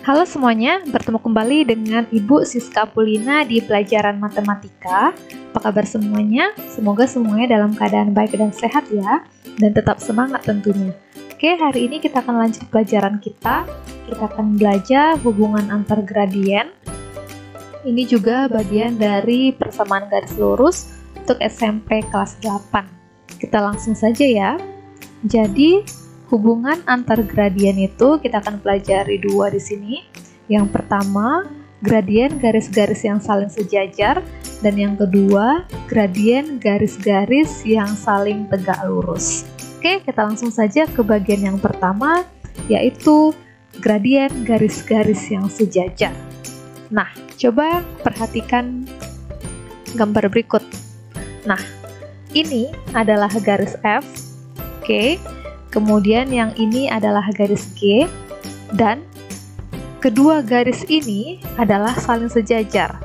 Halo semuanya, bertemu kembali dengan Ibu Siska Pulina di pelajaran matematika. Apa kabar semuanya? Semoga semuanya dalam keadaan baik dan sehat ya, dan tetap semangat tentunya. Oke, hari ini kita akan lanjut pelajaran kita. Kita akan belajar hubungan antar gradien. Ini juga bagian dari persamaan garis lurus untuk SMP kelas 8. Kita langsung saja ya. Jadi, hubungan antar gradien itu kita akan pelajari dua di sini. Yang pertama, gradien garis-garis yang saling sejajar, dan yang kedua, gradien garis-garis yang saling tegak lurus. Oke, kita langsung saja ke bagian yang pertama, yaitu gradien garis-garis yang sejajar. Nah, coba perhatikan gambar berikut. Nah, ini adalah garis F. Oke. Kemudian yang ini adalah garis G, dan kedua garis ini adalah saling sejajar.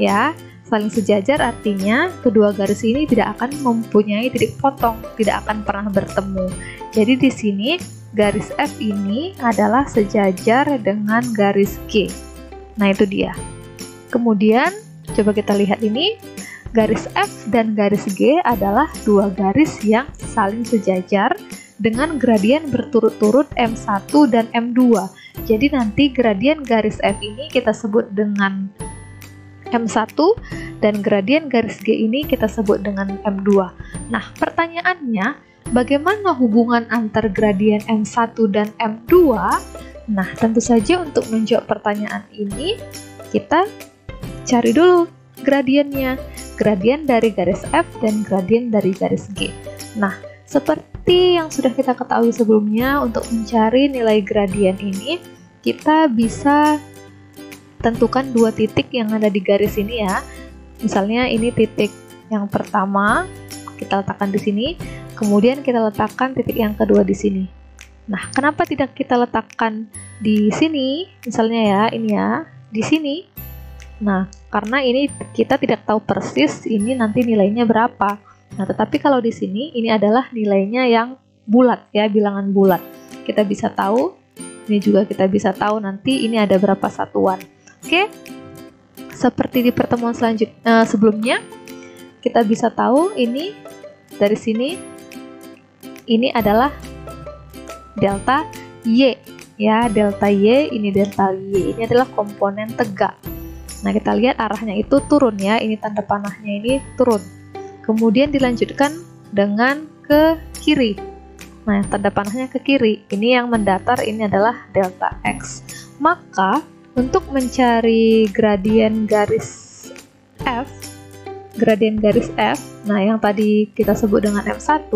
Ya, saling sejajar artinya kedua garis ini tidak akan mempunyai titik potong, tidak akan pernah bertemu. Jadi di sini garis F ini adalah sejajar dengan garis G. Nah, itu dia. Kemudian coba kita lihat ini, garis F dan garis G adalah dua garis yang saling sejajar dengan gradien berturut-turut M1 dan M2. Jadi nanti gradien garis F ini kita sebut dengan M1 dan gradien garis G ini kita sebut dengan M2. Nah, pertanyaannya, bagaimana hubungan antar gradien M1 dan M2? Nah, tentu saja untuk menjawab pertanyaan ini, kita cari dulu gradiennya. Gradien dari garis F dan gradien dari garis G. Nah, seperti yang sudah kita ketahui sebelumnya, untuk mencari nilai gradien ini, kita bisa tentukan dua titik yang ada di garis ini ya. Misalnya ini titik yang pertama, kita letakkan di sini, kemudian kita letakkan titik yang kedua di sini. Nah, kenapa tidak kita letakkan di sini? Misalnya ya, ini ya, di sini. Nah, karena ini kita tidak tahu persis ini nanti nilainya berapa. Nah, tetapi kalau di sini ini adalah nilainya yang bulat ya, bilangan bulat. Kita bisa tahu, ini juga kita bisa tahu nanti ini ada berapa satuan. Oke. Seperti di pertemuan selanjutnya sebelumnya, kita bisa tahu ini dari sini ini adalah delta Y ya, delta Y, ini delta Y. Ini adalah komponen tegak. Nah, kita lihat arahnya itu turun ya. Ini tanda panahnya ini turun. Kemudian dilanjutkan dengan ke kiri. Nah, tanda panahnya ke kiri. Ini yang mendatar, ini adalah delta X. Maka, untuk mencari gradien garis F, nah yang tadi kita sebut dengan M1,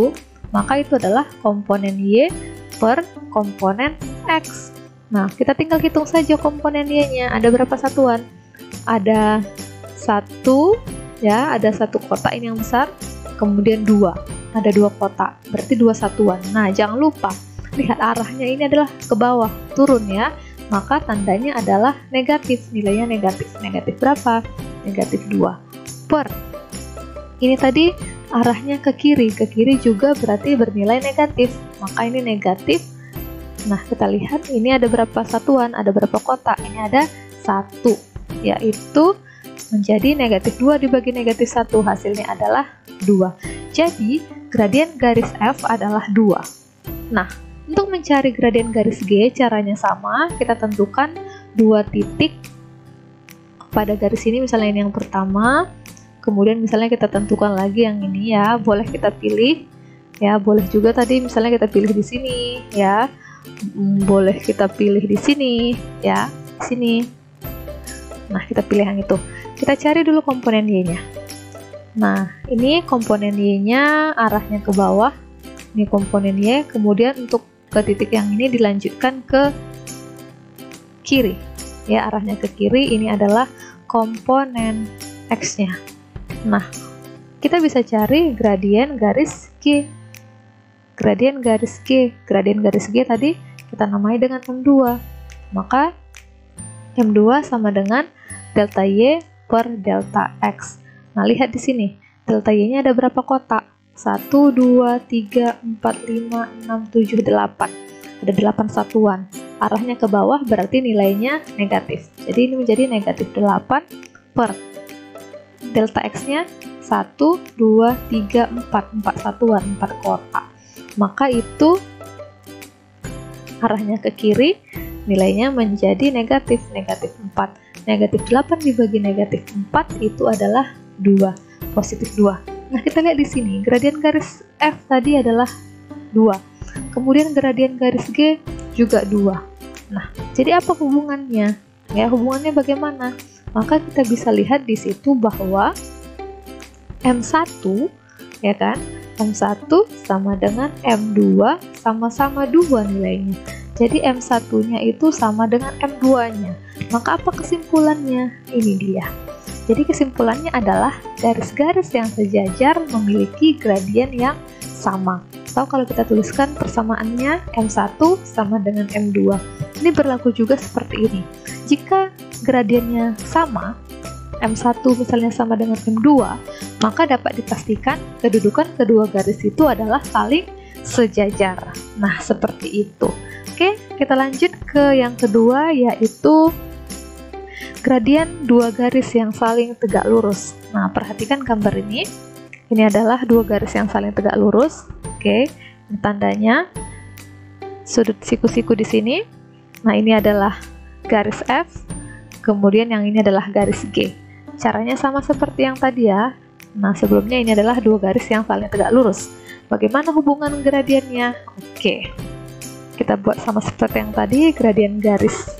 maka itu adalah komponen Y per komponen X. Nah, kita tinggal hitung saja komponen Y-nya. Ada berapa satuan? Ada 1, ya, ada satu kotak ini yang besar, kemudian 2, ada 2 kotak, berarti 2 satuan. Nah, jangan lupa, lihat arahnya ini adalah ke bawah, turun ya, maka tandanya adalah negatif, nilainya negatif. Negatif berapa? Negatif 2. Per, ini tadi arahnya ke kiri juga berarti bernilai negatif, maka ini negatif. Nah, kita lihat ini ada berapa satuan, ada berapa kotak, ini ada 1, yaitu menjadi negatif 2 dibagi negatif 1, hasilnya adalah 2. Jadi, gradien garis F adalah 2. Nah, untuk mencari gradien garis G, caranya sama, kita tentukan 2 titik pada garis ini, misalnya ini yang pertama, kemudian misalnya kita tentukan lagi yang ini ya, boleh kita pilih, ya, boleh juga tadi misalnya kita pilih di sini, ya, boleh kita pilih di sini, ya, di sini. Nah, kita pilih yang itu. Kita cari dulu komponen Y-nya. Nah, ini komponen Y-nya arahnya ke bawah. Ini komponen Y, kemudian untuk ke titik yang ini dilanjutkan ke kiri. Ya, arahnya ke kiri, ini adalah komponen X-nya. Nah, kita bisa cari gradien garis G. Gradien garis G. Gradien garis G tadi kita namai dengan M2. Maka M2 sama dengan delta Y per delta X. Nah, lihat di sini, delta Y-nya ada berapa kotak? 1, 2, 3, 4, 5, 6, 7, 8. ada 8 satuan. Arahnya ke bawah berarti nilainya negatif. Jadi ini menjadi negatif 8 per delta X-nya 1, 2, 3, 4 satuan, 4 kotak. Maka itu arahnya ke kiri, nilainya menjadi negatif 4. Negatif 8 dibagi negatif 4 itu adalah 2, positif 2. Nah, kita lihat di sini, gradien garis F tadi adalah 2. Kemudian gradien garis G juga 2. Nah, jadi apa hubungannya? Ya, hubungannya bagaimana? Maka kita bisa lihat di situ bahwa M1, ya kan? M1 sama dengan M2 sama-sama 2 nilainya. Jadi M1-nya itu sama dengan M2-nya. Maka apa kesimpulannya? Ini dia. Jadi kesimpulannya adalah garis-garis yang sejajar memiliki gradien yang sama. Atau kalau kita tuliskan persamaannya M1 sama dengan M2. Ini berlaku juga seperti ini. Jika gradiennya sama, M1 misalnya sama dengan M2, maka dapat dipastikan kedudukan kedua garis itu adalah saling sejajar. Nah, seperti itu. Oke, kita lanjut ke yang kedua, yaitu gradien dua garis yang saling tegak lurus. Nah, perhatikan gambar ini. Ini adalah dua garis yang saling tegak lurus. Oke, ini tandanya sudut siku-siku di sini. Nah, ini adalah garis F, kemudian yang ini adalah garis G. Caranya sama seperti yang tadi ya. Nah, sebelumnya ini adalah dua garis yang saling tegak lurus. Bagaimana hubungan gradiennya? Oke, kita buat sama seperti yang tadi. Gradien garis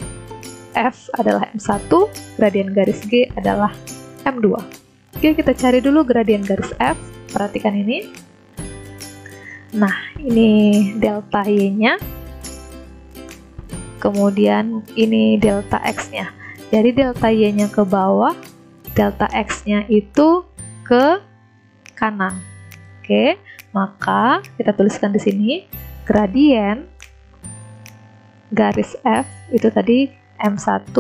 F adalah M1, gradien garis G adalah M2. Oke, kita cari dulu gradien garis F. Perhatikan ini. Nah, ini delta Y-nya. Kemudian ini delta X-nya. Jadi delta Y-nya ke bawah, delta X-nya itu ke kanan. Oke, maka kita tuliskan di sini gradien garis F itu tadi M1,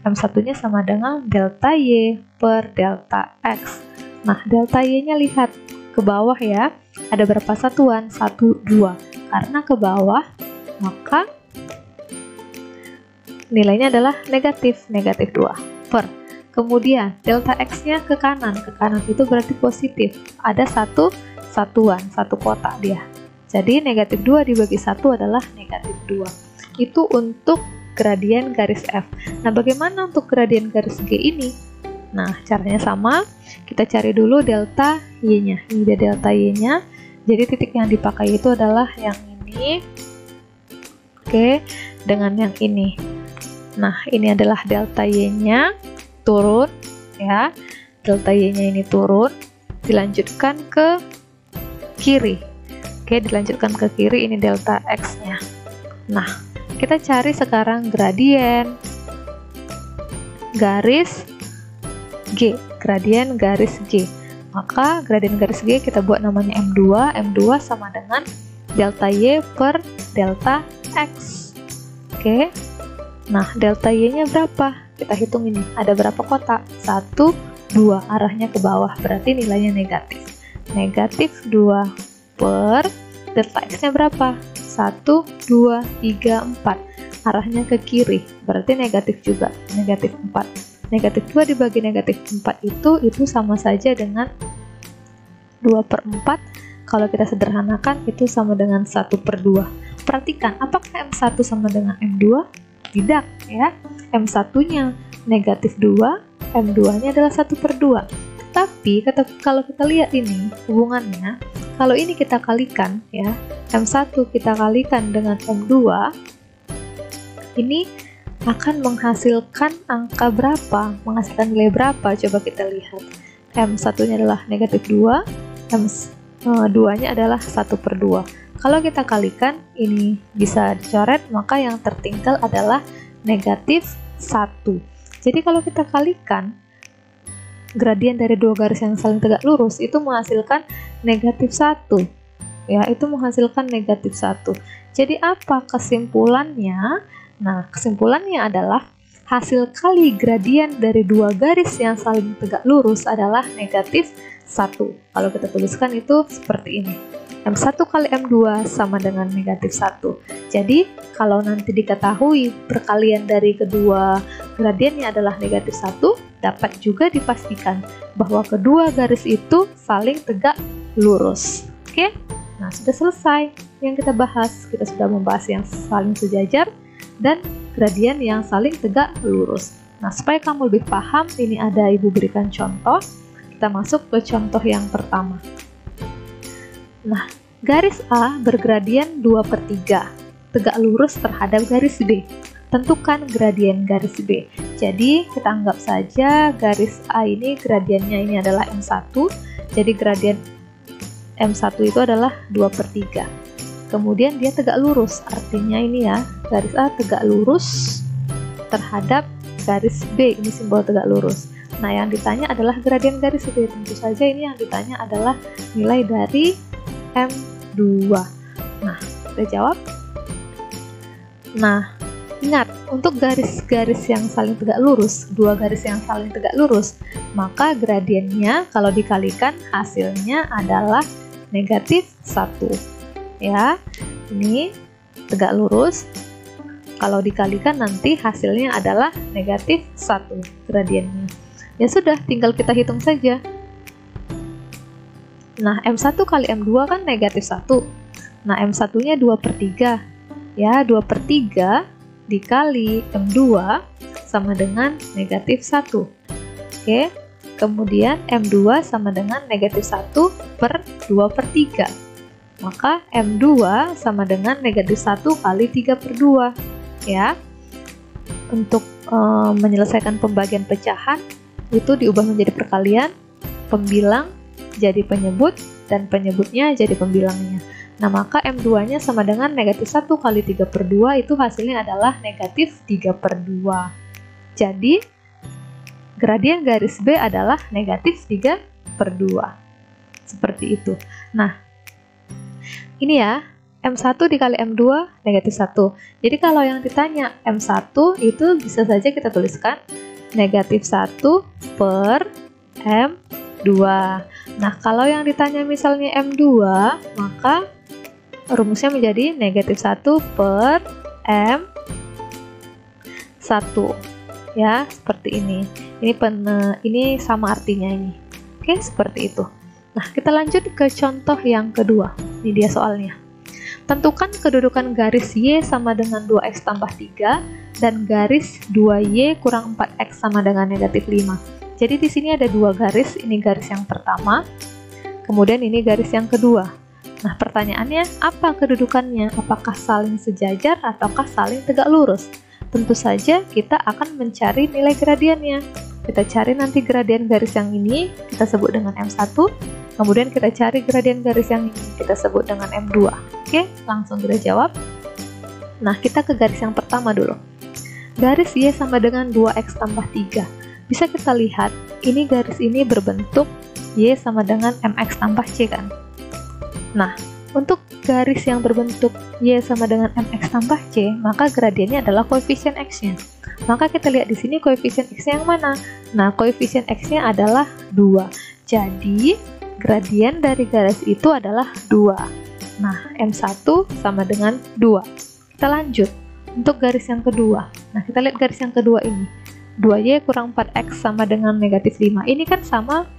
M1-nya sama dengan delta Y per delta X. Nah, delta Y-nya lihat ke bawah ya. Ada berapa satuan? 1, 2. Karena ke bawah, maka nilainya adalah negatif 2 per. Kemudian delta X-nya ke kanan itu berarti positif. Ada satu satuan, satu kotak dia. Jadi negatif 2 dibagi 1 adalah negatif 2. Itu untuk gradien garis F. Nah, bagaimana untuk gradien garis G ini? Nah, caranya sama. Kita cari dulu delta Y-nya. Ini dia delta Y-nya. Jadi titik yang dipakai itu adalah yang ini. Oke, dengan yang ini. Nah, ini adalah delta Y-nya turun ya. Delta Y-nya ini turun, dilanjutkan ke kiri. Oke, dilanjutkan ke kiri, ini delta X-nya. Nah, kita cari sekarang gradien garis G, gradien garis G. Maka gradien garis G kita buat namanya M2. M2 sama dengan delta Y per delta X. Oke. Nah, delta Y-nya berapa? Kita hitung ini. Ada berapa kotak? 1, 2. Arahnya ke bawah, berarti nilainya negatif. Negatif 2 per delta X-nya berapa? 1, 2, 3, 4. Arahnya ke kiri, berarti negatif juga. Negatif 4. Negatif 2 dibagi negatif 4 itu sama saja dengan 2 per 4. Kalau kita sederhanakan, itu sama dengan 1 per 2. Perhatikan, apakah M1 sama dengan M2? Tidak, ya. M1-nya negatif 2, M2-nya adalah 1 per 2. Tapi, kalau kita lihat ini, hubungannya, kalau ini kita kalikan, ya, M1 kita kalikan dengan M2, ini akan menghasilkan angka berapa? Menghasilkan nilai berapa? Coba kita lihat. M1-nya adalah negatif 2, M2-nya adalah 1 per 2. Kalau kita kalikan, ini bisa dicoret, maka yang tertinggal adalah negatif 1. Jadi kalau kita kalikan, gradien dari dua garis yang saling tegak lurus itu menghasilkan negatif 1. Ya, itu menghasilkan negatif 1. Jadi apa kesimpulannya? Nah, kesimpulannya adalah hasil kali gradien dari dua garis yang saling tegak lurus adalah negatif 1. Kalau kita tuliskan itu seperti ini. M1 kali M2 sama dengan negatif 1. Jadi, kalau nanti diketahui perkalian dari kedua gradiennya adalah negatif 1, dapat juga dipastikan bahwa kedua garis itu saling tegak lurus. Oke? Nah, sudah selesai yang kita bahas. Kita sudah membahas yang saling sejajar dan gradien yang saling tegak lurus. Nah, supaya kamu lebih paham, ini ada Ibu berikan contoh. Kita masuk ke contoh yang pertama. Nah, garis A bergradien 2/3, tegak lurus terhadap garis B. Tentukan gradien garis B. Jadi, kita anggap saja garis A ini gradiennya ini adalah M1. Jadi, gradien M1 itu adalah 2/3. Kemudian dia tegak lurus, artinya ini ya, garis A tegak lurus terhadap garis B, ini simbol tegak lurus. Nah, yang ditanya adalah gradien garis B. Tentu saja ini yang ditanya adalah nilai dari M2. Nah, kita jawab. Nah, ingat, untuk garis-garis yang saling tegak lurus, dua garis yang saling tegak lurus, maka gradiennya kalau dikalikan hasilnya adalah negatif 1. Ya, ini tegak lurus. Kalau dikalikan nanti hasilnya adalah negatif 1 gradiennya. Ya sudah, tinggal kita hitung saja. Nah, M1 kali M2 kan negatif 1. Nah, M1-nya 2/3. Ya, 2/3 dikali M2 sama dengan negatif 1. Oke, kemudian M2 sama dengan negatif 1 per 2/3. Maka M2 sama dengan negatif 1 kali 3/2. Ya, untuk menyelesaikan pembagian pecahan, itu diubah menjadi perkalian, pembilang jadi penyebut, dan penyebutnya jadi pembilangnya. Nah, maka M2-nya sama dengan negatif 1 kali 3/2, itu hasilnya adalah negatif 3/2. Jadi, gradien garis B adalah negatif 3/2. Seperti itu. Nah, ini ya, M1 dikali M2 negatif 1. Jadi, kalau yang ditanya M1 itu bisa saja kita tuliskan negatif 1 per M2. Nah, kalau yang ditanya misalnya M2, maka rumusnya menjadi negatif 1 per M1. Ya, seperti ini. Ini sama artinya ini. Oke, seperti itu. Nah, kita lanjut ke contoh yang kedua. Ini dia soalnya. Tentukan kedudukan garis Y sama dengan 2X tambah 3 dan garis 2Y kurang 4X sama dengan negatif 5. Jadi di sini ada dua garis, ini garis yang pertama, kemudian ini garis yang kedua. Nah, pertanyaannya, apa kedudukannya? Apakah saling sejajar ataukah saling tegak lurus? Tentu saja kita akan mencari nilai gradiennya. Kita cari nanti gradien garis yang ini, kita sebut dengan M1. Kemudian kita cari gradien garis yang ini, kita sebut dengan M2. Oke, langsung kita jawab. Nah, kita ke garis yang pertama dulu. Garis Y sama dengan 2X tambah 3. Bisa kita lihat, ini garis ini berbentuk Y sama dengan MX tambah C kan? Nah, untuk garis yang berbentuk Y sama dengan MX tambah C, maka gradiennya adalah koefisien X-nya. Maka kita lihat di sini koefisien X-nya yang mana? Nah, koefisien X-nya adalah 2. Jadi, gradien dari garis itu adalah 2. Nah, M1 sama dengan 2. Kita lanjut untuk garis yang kedua. Nah, kita lihat garis yang kedua ini. 2Y kurang 4X sama dengan negatif 5. Ini kan sama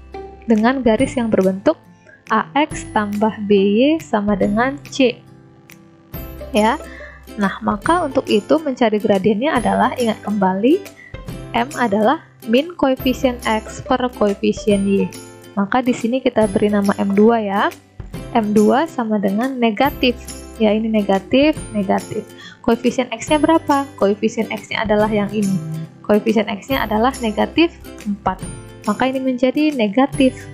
dengan garis yang berbentuk AX tambah BY sama dengan C. Ya. Nah, maka untuk itu mencari gradiennya adalah, ingat kembali, M adalah min koefisien X per koefisien Y. Maka di sini kita beri nama M2 ya. M2 sama dengan negatif. Ya, ini negatif, negatif. Koefisien X-nya berapa? Koefisien X-nya adalah yang ini. Koefisien X-nya adalah negatif 4. Maka ini menjadi negatif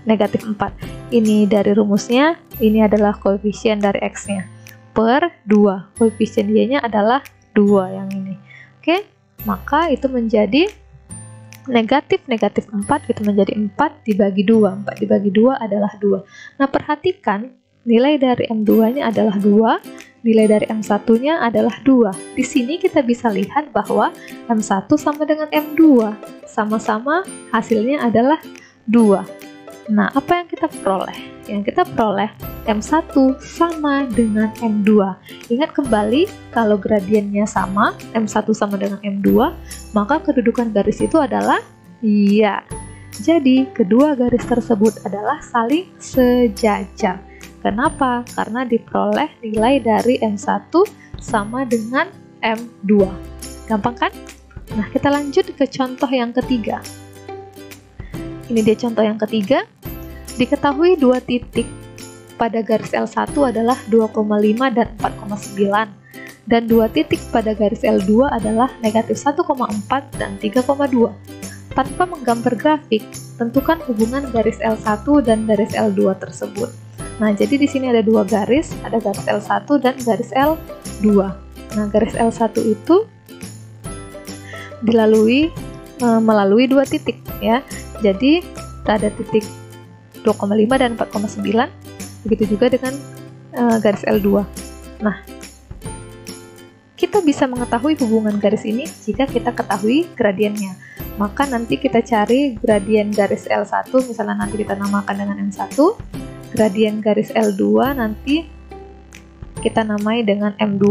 4. Ini dari rumusnya, ini adalah koefisien dari X-nya. Per 2. Koefisien Y-nya adalah 2 yang ini. Oke, maka itu menjadi negatif 4 itu menjadi 4 dibagi 2. 4 dibagi 2 adalah 2. Nah, perhatikan nilai dari M2-nya adalah 2, nilai dari M1-nya adalah 2. Di sini kita bisa lihat bahwa M1 sama dengan M2, sama-sama hasilnya adalah 2. Nah, apa yang kita peroleh? Yang kita peroleh M1 sama dengan M2. Ingat kembali, kalau gradiennya sama, M1 sama dengan M2, maka kedudukan garis itu adalah iya. Jadi, kedua garis tersebut adalah saling sejajar. Kenapa? Karena diperoleh nilai dari M1 sama dengan M2. Gampang kan? Nah, kita lanjut ke contoh yang ketiga. Ini dia contoh yang ketiga. Diketahui dua titik pada garis L1 adalah 2,5 dan 4,9. Dan dua titik pada garis L2 adalah negatif 1,4 dan 3,2. Tanpa menggambar grafik, tentukan hubungan garis L1 dan garis L2 tersebut. Nah, jadi di sini ada dua garis, ada garis L1 dan garis L2. Nah, garis L1 itu melalui dua titik ya. Jadi, ada titik 2,5 dan 4,9. Begitu juga dengan garis L2. Nah, kita bisa mengetahui hubungan garis ini jika kita ketahui gradiennya. Maka nanti kita cari gradien garis L1, misalnya nanti kita namakan dengan M1. Gradien garis L2 nanti kita namai dengan M2.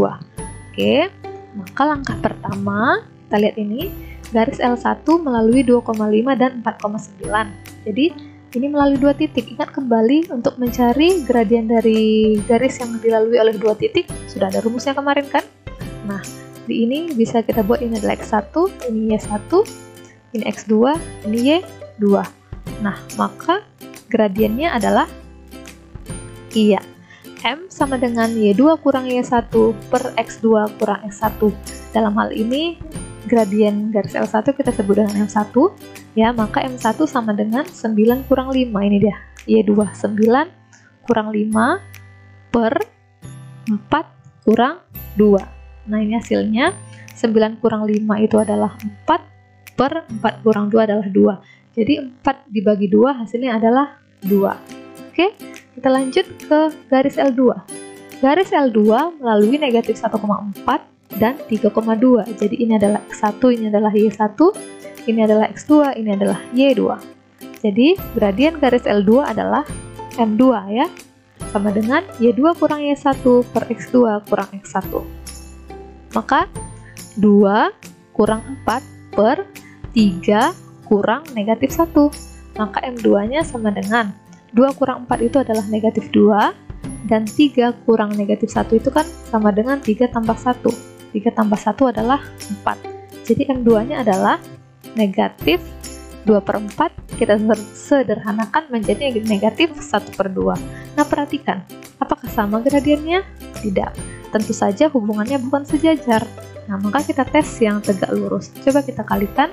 Oke, maka langkah pertama, kita lihat ini, garis L1 melalui 2,5 dan 4,9. Jadi, ini melalui dua titik. Ingat kembali, untuk mencari gradien dari garis yang dilalui oleh dua titik, sudah ada rumusnya kemarin kan? Nah, di ini bisa kita buat ini adalah X1, ini Y1, ini X2, ini Y2. Nah, maka gradiennya adalah iya, M sama dengan Y2 kurang Y1 per X2 kurang X1. Dalam hal ini, gradien garis L1 kita sebut dengan M1, ya, maka M1 sama dengan 9 kurang 5, ini dia, Y2, 9 kurang 5 per 4 kurang 2. Nah, ini hasilnya, 9 kurang 5 itu adalah 4 per 4 kurang 2 adalah 2. Jadi, 4 dibagi 2 hasilnya adalah 2. Oke, kita lanjut ke garis L2. Garis L2 melalui negatif 1,4 dan 3,2. Jadi ini adalah X1, ini adalah Y1, ini adalah X2, ini adalah Y2. Jadi gradien garis L2 adalah M2 ya, sama dengan Y2 kurang Y1 per X2 kurang X1. Maka 2 kurang 4 per 3 kurang negatif 1. Maka M2-nya sama dengan 2 kurang 4 itu adalah negatif 2, dan 3 kurang negatif 1 itu kan sama dengan 3 tambah 1. 3 tambah 1 adalah 4. Jadi M2-nya adalah negatif 2 per 4, kita sederhanakan menjadi negatif 1 per 2. Nah, perhatikan, apakah sama gradiennya? Tidak. Tentu saja hubungannya bukan sejajar. Nah, maka kita tes yang tegak lurus. Coba kita kalikan.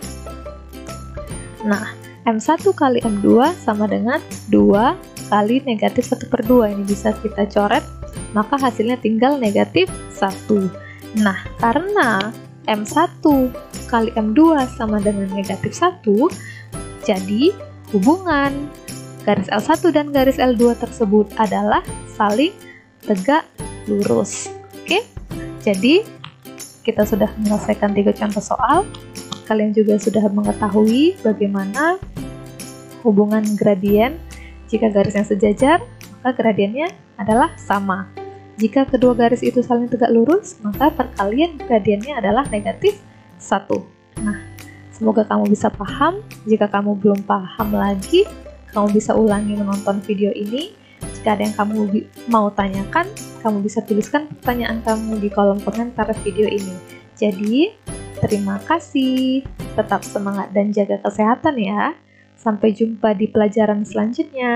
Nah, M1 kali M2 sama dengan 2 kali negatif 1 per 2. Ini bisa kita coret, maka hasilnya tinggal negatif 1. Nah, karena M1 kali M2 sama dengan negatif 1, jadi hubungan garis L1 dan garis L2 tersebut adalah saling tegak lurus. Oke, jadi kita sudah menyelesaikan 3 contoh soal. Kalian juga sudah mengetahui bagaimana hubungan gradien. Jika garisnya sejajar, maka gradiennya adalah sama. Jika kedua garis itu saling tegak lurus, maka perkalian gradiennya adalah negatif 1. Nah, semoga kamu bisa paham. Jika kamu belum paham lagi, kamu bisa ulangi menonton video ini. Jika ada yang kamu mau tanyakan, kamu bisa tuliskan pertanyaan kamu di kolom komentar video ini. Jadi, terima kasih. Tetap semangat dan jaga kesehatan ya. Sampai jumpa di pelajaran selanjutnya.